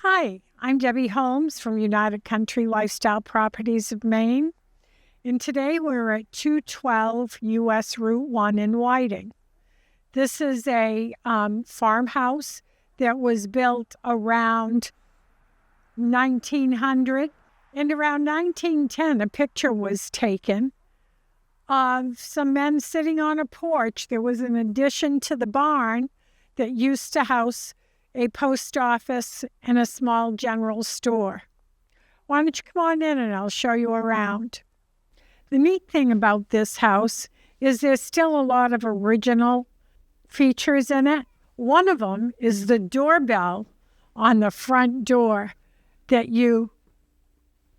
Hi, I'm Debbie Holmes from United Country Lifestyle Properties of Maine, and today we're at 212 U.S. Route 1 in Whiting. This is a farmhouse that was built around 1900, and around 1910 a picture was taken of some men sitting on a porch. There was an addition to the barn that used to house a post office and a small general store. Why don't you come on in and I'll show you around. The neat thing about this house is there's still a lot of original features in it. One of them is the doorbell on the front door that you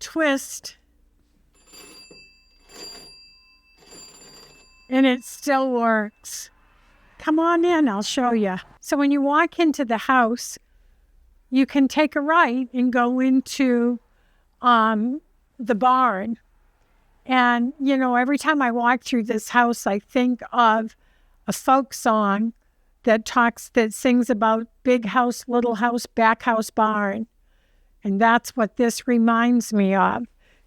twist and it still works. Come on in, I'll show you. So when you walk into the house, you can take a right and go into the barn. And, every time I walk through this house, I think of a folk song that sings about big house, little house, backhouse, barn. And that's what this reminds me of.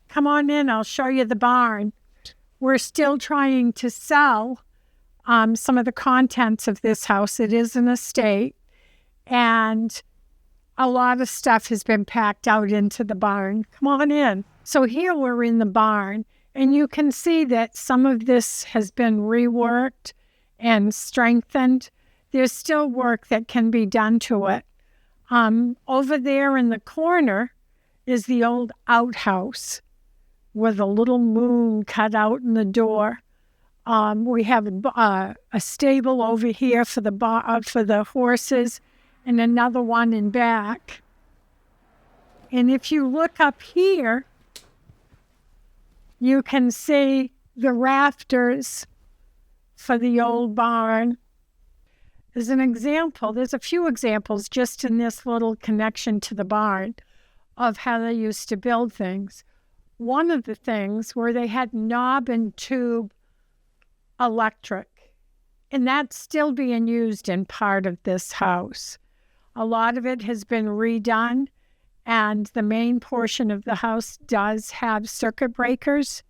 Come on in, I'll show you the barn. We're still trying to sell some of the contents of this house. It is an estate, and a lot of stuff has been packed out into the barn. Come on in. So here we're in the barn, and you can see that some of this has been reworked and strengthened. There's still work that can be done to it. Over there in the corner is the old outhouse with a little moon cut out in the door. We have a stable over here for the horses, and another one in back. And if you look up here, you can see the rafters for the old barn. As an example, there's a few examples just in this little connection to the barn of how they used to build things. One of the things where they had knob and tube electric, and that's still being used in part of this house. A lot of it has been redone, and the main portion of the house does have circuit breakers,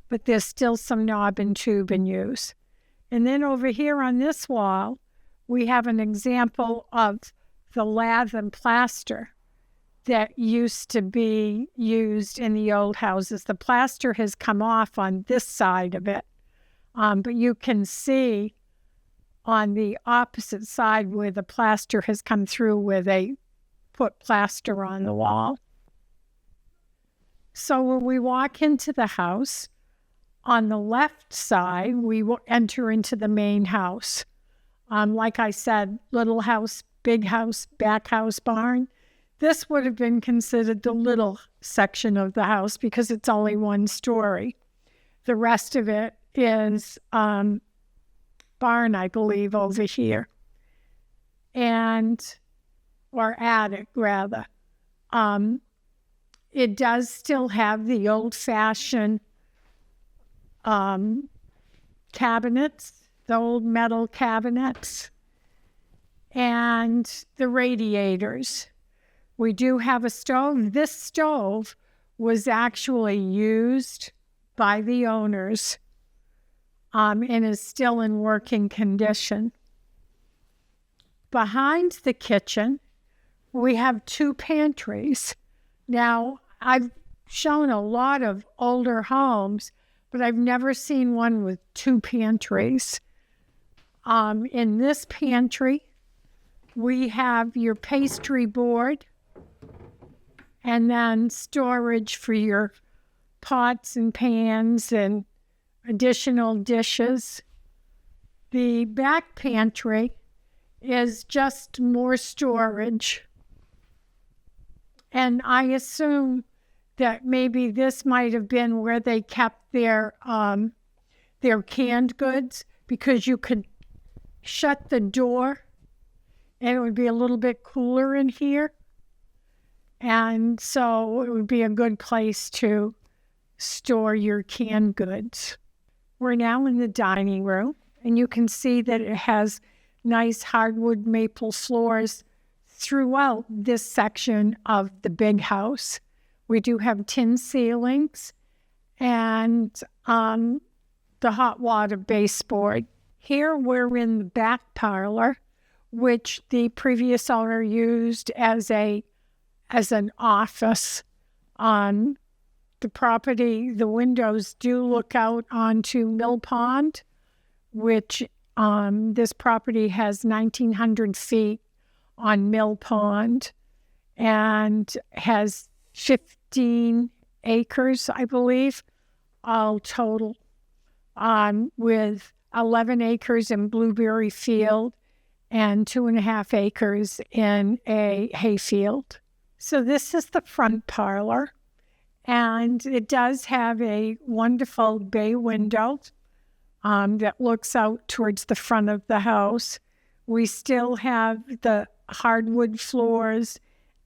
but there's still some knob and tube in use. And then over here on this wall, we have an example of the lath and plaster that used to be used in the old houses. The plaster has come off on this side of it. But you can see on the opposite side where the plaster has come through where they put plaster on the wall. So when we walk into the house, on the left side, we will enter into the main house. Like I said, little house, big house, back house, barn. This would have been considered the little section of the house because it's only one story. The rest of it is barn, I believe, over here, or attic, rather. It does still have the old-fashioned cabinets, the old metal cabinets, and the radiators. We do have a stove. This stove was actually used by the owners and is still in working condition. Behind the kitchen, we have two pantries. Now, I've shown a lot of older homes, but I've never seen one with two pantries. In this pantry, we have your pastry board and then storage for your pots and pans and additional dishes. The back pantry is just more storage. And I assume that maybe this might have been where they kept their canned goods, because you could shut the door and it would be a little bit cooler in here. And so it would be a good place to store your canned goods. We're now in the dining room, and you can see that it has nice hardwood maple floors throughout this section of the big house, we do have tin ceilings and the hot water baseboard. Here we're in the back parlor, which the previous owner used as an office. On the property, the windows do look out onto Mill Pond, which this property has 1,900 feet on Mill Pond and has 15 acres, I believe, all total, with 11 acres in Blueberry Field and 2.5 acres in a hayfield. So this is the front parlor, and it does have a wonderful bay window that looks out towards the front of the house. We still have the hardwood floors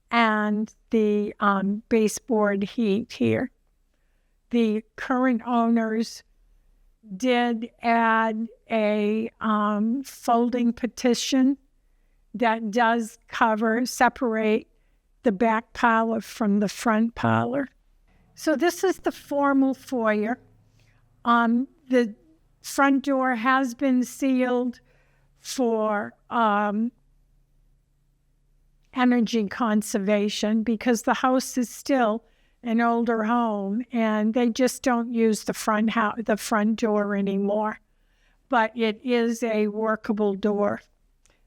and the baseboard heat here. The current owners did add a folding partition that does separate the back parlor from the front parlor. So this is the formal foyer. The front door has been sealed for energy conservation because the house is still an older home and they just don't use the front door anymore. But it is a workable door.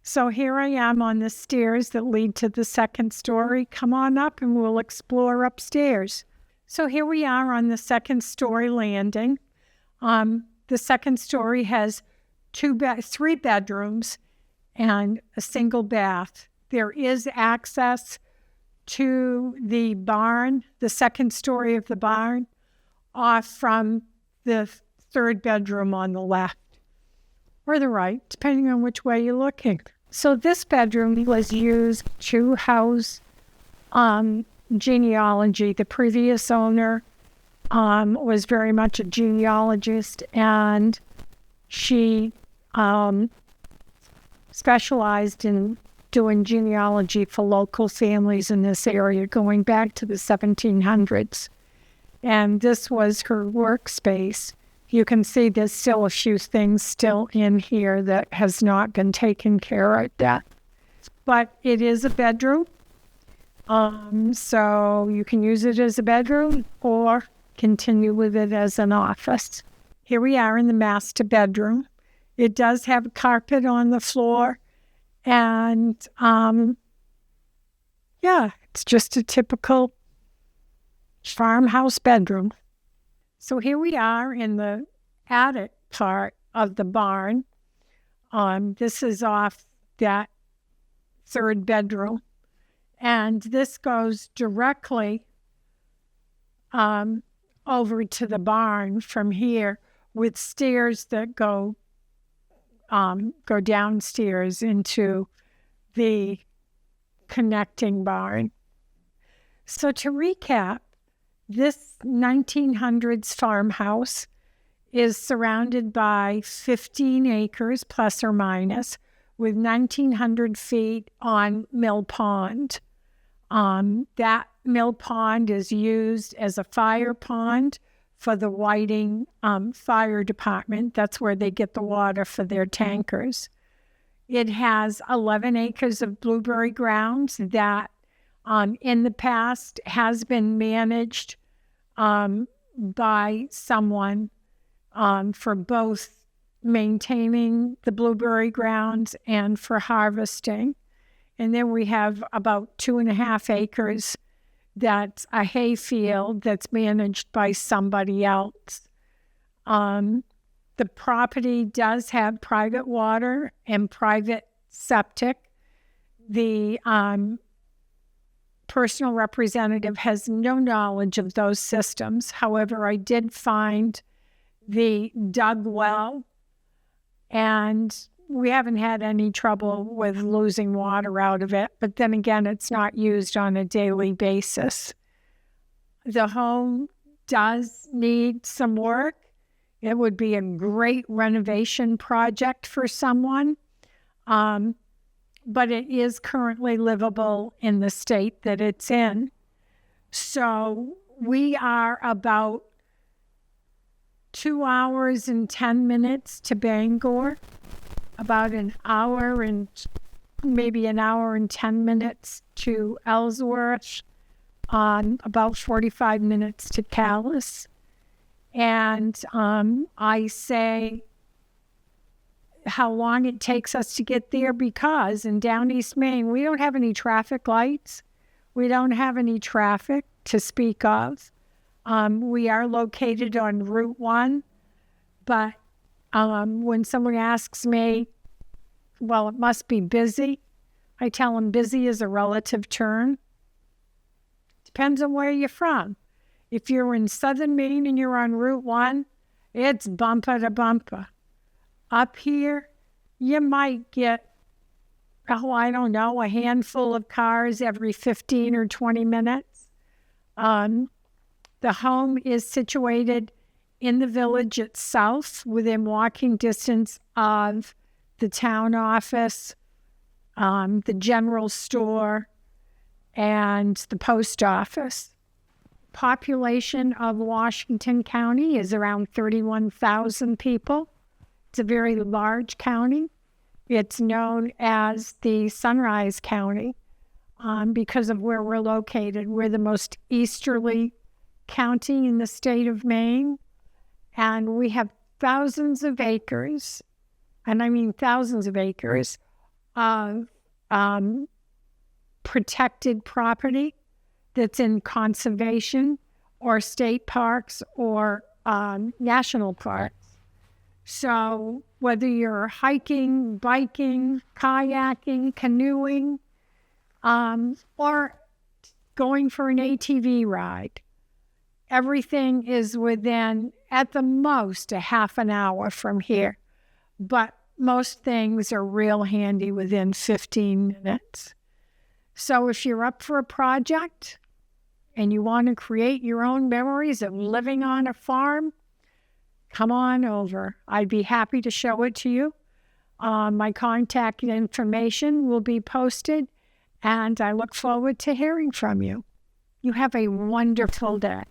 So here I am on the stairs that lead to the second story. Come on up and we'll explore upstairs. So here we are on the second story landing. The second story has 3 bedrooms and a single bath. There is access to the barn, the second story of the barn, off from the 3rd bedroom on the left or the right, depending on which way you're looking. So this bedroom was used to house genealogy. The previous owner was very much a genealogist, and she specialized in doing genealogy for local families in this area going back to the 1700s. And this was her workspace. You can see there's still a few things still in here that has not been taken care of yet. But it is a bedroom. So you can use it as a bedroom or continue with it as an office. Here we are in the master bedroom. It does have a carpet on the floor. And it's just a typical farmhouse bedroom. So here we are in the attic part of the barn. This is off that 3rd bedroom. And this goes directly over to the barn from here with stairs that go downstairs into the connecting barn. So to recap, this 1900's farmhouse is surrounded by 15 acres plus or minus with 1,900 feet on Mill Pond. That Mill Pond is used as a fire pond for the Whiting Fire Department. That's where they get the water for their tankers. It has 11 acres of blueberry grounds that in the past has been managed by someone for both maintaining the blueberry grounds and for harvesting. And then we have about 2.5 acres that's a hayfield that's managed by somebody else. The property does have private water and private septic. The personal representative has no knowledge of those systems. However, I did find the dug well, and we haven't had any trouble with losing water out of it. But then again, it's not used on a daily basis. The home does need some work. It would be a great renovation project for someone. but it is currently livable in the state that it's in. So we are about 2 hours and 10 minutes to Bangor, about an hour and maybe an hour and 10 minutes to Ellsworth, about 45 minutes to Calais. And I say how long it takes us to get there because in down East Maine, we don't have any traffic lights. We don't have any traffic to speak of. We are located on Route 1, but when someone asks me, well, it must be busy, I tell them busy is a relative term. Depends on where you're from. If you're in southern Maine and you're on Route 1, it's bumper to bumper. Up here, you might get, I don't know, a handful of cars every 15 or 20 minutes. The home is situated in the village itself, within walking distance of the town office, the general store, and the post office. Population of Washington County is around 31,000 people. It's a very large county. It's known as the Sunrise County because of where we're located. We're the most easterly county in the state of Maine, and we have thousands of acres, and I mean thousands of acres of protected property that's in conservation or state parks or national parks. So whether you're hiking, biking, kayaking, canoeing, or going for an ATV ride, everything is within, at the most, a half an hour from here. But most things are real handy within 15 minutes. So if you're up for a project and you want to create your own memories of living on a farm, come on over. I'd be happy to show it to you. My contact information will be posted, and I look forward to hearing from you. You have a wonderful day.